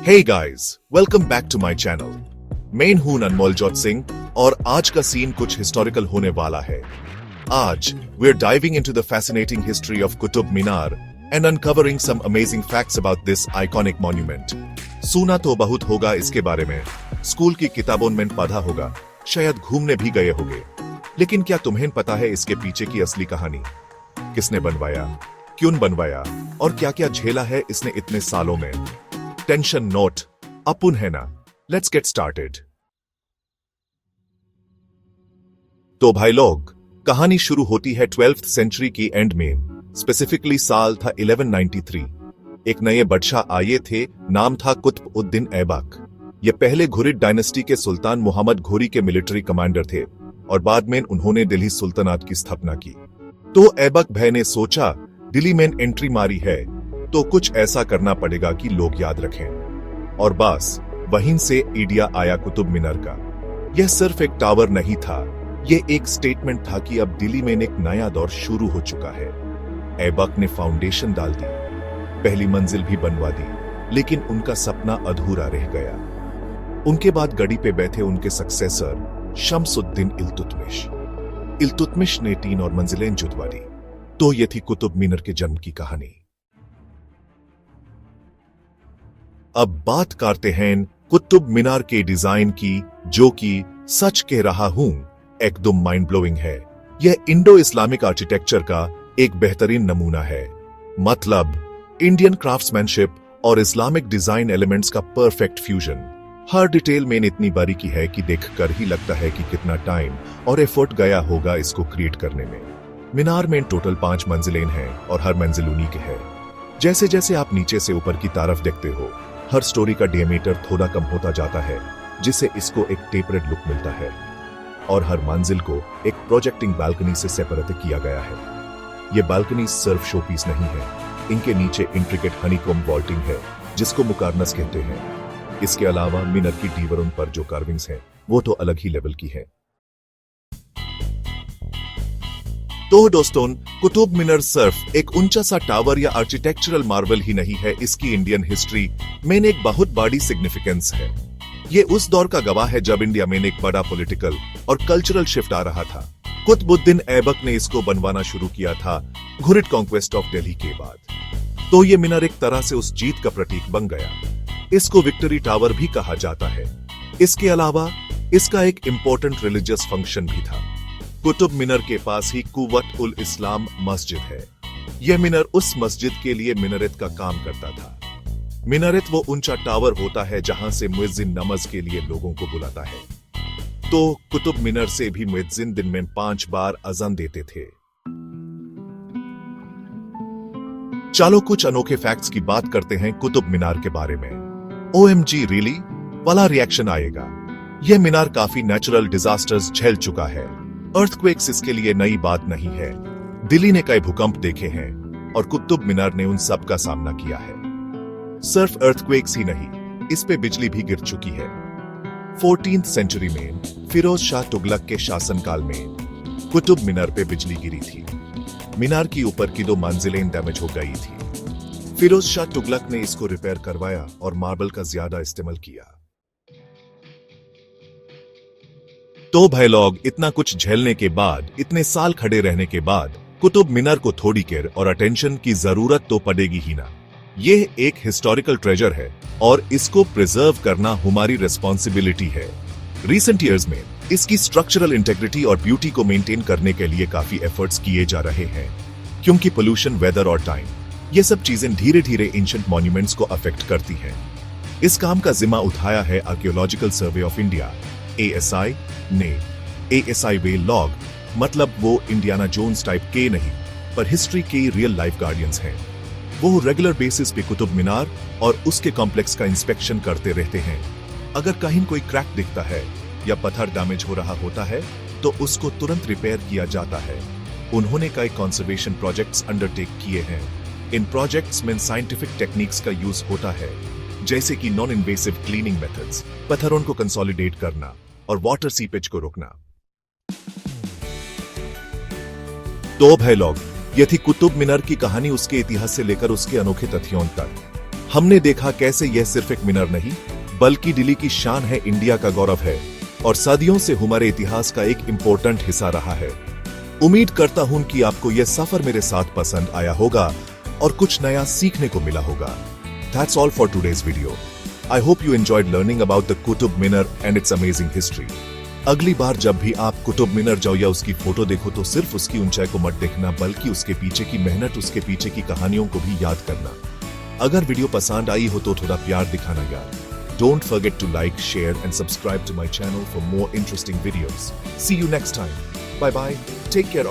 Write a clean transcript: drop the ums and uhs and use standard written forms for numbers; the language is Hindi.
Hey guys, welcome back to my channel. मैं हूं अनमोलजोत सिंह और आज का सीन कुछ हिस्टोरिकल होने वाला है. आज we're diving into the fascinating history of Qutub Minar and uncovering some amazing facts about this iconic monument. सुना तो बहुत होगा इसके बारे में, स्कूल की किताबों में पढ़ा होगा, शायद घूमने भी गए होंगे. लेकिन क्या तुम्हें पता है इसके पीछे की असली कहानी? किसने बनवाया, क्यों बनवाया और क्या-क्या झेला है इसने इतने सालों में? टेंशन नोट, अपुन है ना. Let's get started. तो भाई लोग, कहानी शुरू होती है 12th सेंचुरी की एंड में. स्पेसिफिकली साल था 1193. एक नए बादशाह आए थे, नाम था कुतुब उद-दीन ऐबक. ये पहले घुरिद डायनेस्टी के सुल्तान मोहम्मद घोरी के मिलिट्री कमांडर थे और बाद में उन्होंने दिल्ली सुल्तानात की स्थापना की. तो ऐबक भाई ने सोचा, दिल्ली में एंट्री मारी है तो कुछ ऐसा करना पड़ेगा कि लोग याद रखें. और बस वहीं से आइडिया आया कुतुब मीनार का. यह सिर्फ एक टावर नहीं था, यह एक स्टेटमेंट था कि अब दिल्ली में एक नया दौर शुरू हो चुका है. ऐबक ने फाउंडेशन डाल दी, पहली मंजिल भी बनवा दी, लेकिन उनका सपना अधूरा रह गया. उनके बाद गड़ी पे बैठे उनके सक्सेसर शम्सुद्दीन इल्तुतमिश. इल्तुतमिश ने 3 और मंजिलें जुटवा दी. तो यह थी कुतुब मीनार के जन्म की कहानी. अब बात करते हैं कुतुब मीनार के डिजाइन की, जो कि सच कह रहा हूं एकदम माइंड ब्लोइंग है. यह इंडो इस्लामिक आर्किटेक्चर का एक बेहतरीन नमूना है. मतलब इंडियन क्राफ्ट्समैनशिप और इस्लामिक डिजाइन एलिमेंट्स का परफेक्ट फ्यूजन. हर डिटेल में इतनी बारीकी है कि देखकर ही लगता है कि कितना टाइम और एफर्ट गया होगा इसको क्रिएट करने में. मीनार में टोटल 5 मंजिलें हैं और हर मंजिल यूनिक है. जैसे जैसे आप नीचे से ऊपर की तरफ देखते हो, हर स्टोरी का डायमीटर थोड़ा कम होता जाता है, जिससे इसको एक टेपरेड लुक मिलता है. और हर मंजिल को एक प्रोजेक्टिंग बालकनी से सेपरेट किया गया है. ये बालकनी सिर्फ शो पीस नहीं है, इनके नीचे इंट्रिकेट हनीकॉम्ब वॉल्टिंग है, जिसको मुकार्नस कहते हैं. इसके अलावा मीनार की दीवारों पर जो कार्विंग्स हैं, वो तो अलग ही लेवल की है. तो दोस्तों, कुतुब मीनार सिर्फ एक ऊंचा सा टावर या आर्किटेक्चरल मार्वल ही नहीं है, इसकी इंडियन हिस्ट्री में एक बहुत बड़ी सिग्निफिकेंस है. ये उस दौर का गवाह है जब इंडिया में एक बड़ा पॉलिटिकल और कल्चरल शिफ्ट आ रहा था. कुतुबुद्दीन ऐबक ने इसको बनवाना शुरू किया था घुरिद कॉन्क्वेस्ट ऑफ दिल्ली के बाद. तो ये मीनार एक तरह से उस जीत का प्रतीक बन गया. इसको विक्ट्री टावर भी कहा जाता है. इसके अलावा इसका एक इंपॉर्टेंट रिलीजियस फंक्शन भी था. कुतुब मीनार के पास ही कुव्वत उल इस्लाम मस्जिद है. यह मीनार उस मस्जिद के लिए मिनारेत का काम करता था. मिनारेत वो ऊंचा टावर होता है जहां से मुएज्जिन नमाज के लिए लोगों को बुलाता है. तो कुतुब मीनार से भी मुएज्जिन दिन में 5 बार अज़ान देते थे. चलो कुछ अनोखे फैक्ट्स की बात करते हैं कुतुब मीनार के बारे में. OMG रियली वाला रिएक्शन आएगा. यह मीनार काफी नेचुरल डिजास्टर्स झेल चुका है. अर्थक्वेक्स इसके लिए नई बात नहीं है. दिल्ली ने कई भूकंप देखे हैं और कुतुब मीनार ने उन सब का सामना किया है. सिर्फ अर्थक्वेक्स ही नहीं, इस पे बिजली भी गिर चुकी है. 14th सेंचुरी में फिरोज शाह तुगलक के शासनकाल में कुतुब मीनार पे बिजली गिरी थी. मीनार की ऊपर की 2 मंजिलें डैमेज हो गई थी. फिरोज शाह तुगलक ने इसको रिपेयर करवाया और मार्बल का ज्यादा इस्तेमाल किया. तो भाई लोग, इतना कुछ झेलने के बाद, इतने साल खड़े रहने के बाद, कुतुब मीनार को थोड़ी केयर और अटेंशन की जरूरत तो पड़ेगी ही ना. यह एक हिस्टोरिकल ट्रेजर है और इसको प्रिजर्व करना हमारी रिस्पॉन्सिबिलिटी है. रिसेंट ईयर्स में इसकी स्ट्रक्चरल इंटेग्रिटी और ब्यूटी को मेंटेन करने के लिए काफी एफर्ट्स किए जा रहे हैं, क्योंकि पोल्यूशन, वेदर और टाइम, ये सब चीजें धीरे धीरे एंशिएंट मॉन्यूमेंट्स को अफेक्ट करती हैं. इस काम का जिम्मा उठाया है archaeological survey of India ASI ने. ASI वे लॉग, मतलब वो इंडियाना जोन्स टाइप के नहीं, पर हिस्ट्री के रियल लाइफ गार्डियंस हैं. वो रेगुलर बेसिस पे कुतुब मीनार और उसके कॉम्प्लेक्स का इंस्पेक्शन करते रहते हैं. अगर कहीं कोई क्रैक दिखता है या पत्थर डैमेज हो रहा होता है तो उसको तुरंत रिपेयर किया जाता है. उन्होंने कई कंजर्वेशन प्रोजेक्ट्स अंडरटेक किए हैं. इन प्रोजेक्ट्स में साइंटिफिक टेक्निक्स का यूज होता है, जैसे कि नॉन इन्वेसिव क्लीनिंग मेथड्स, पत्थरों को कंसोलिडेट करना और वाटर सीपेज को रोकना. तो भाई लोग, यह थी कुतुब मीनार की कहानी, उसके इतिहास से लेकर उसके अनोखे तथ्यों तक. हमने देखा कैसे यह सिर्फ एक मीनार नहीं बल्कि दिल्ली की शान है, इंडिया का गौरव है और सदियों से हमारे इतिहास का एक इंपॉर्टेंट हिस्सा रहा है। उम्मीद करता हूं कि आपको यह सफर मेरे साथ पसंद आया होगा और कुछ नया सीखने को मिला होगा। That's all for today's video. I hope you enjoyed learning about the Qutub Minar and its amazing history. अगली बार जब भी आप कुतुब मीनार जाओ या उसकी फोटो देखो तो सिर्फ उसकी ऊंचाई को मत देखना बल्कि उसके पीछे की मेहनत, उसके पीछे की कहानियों को भी याद करना। अगर वीडियो पसंद आई हो तो थोड़ा प्यार दिखाना यार। Don't forget to like, share and subscribe to my channel for more interesting videos. See you next time. Bye bye. Take care.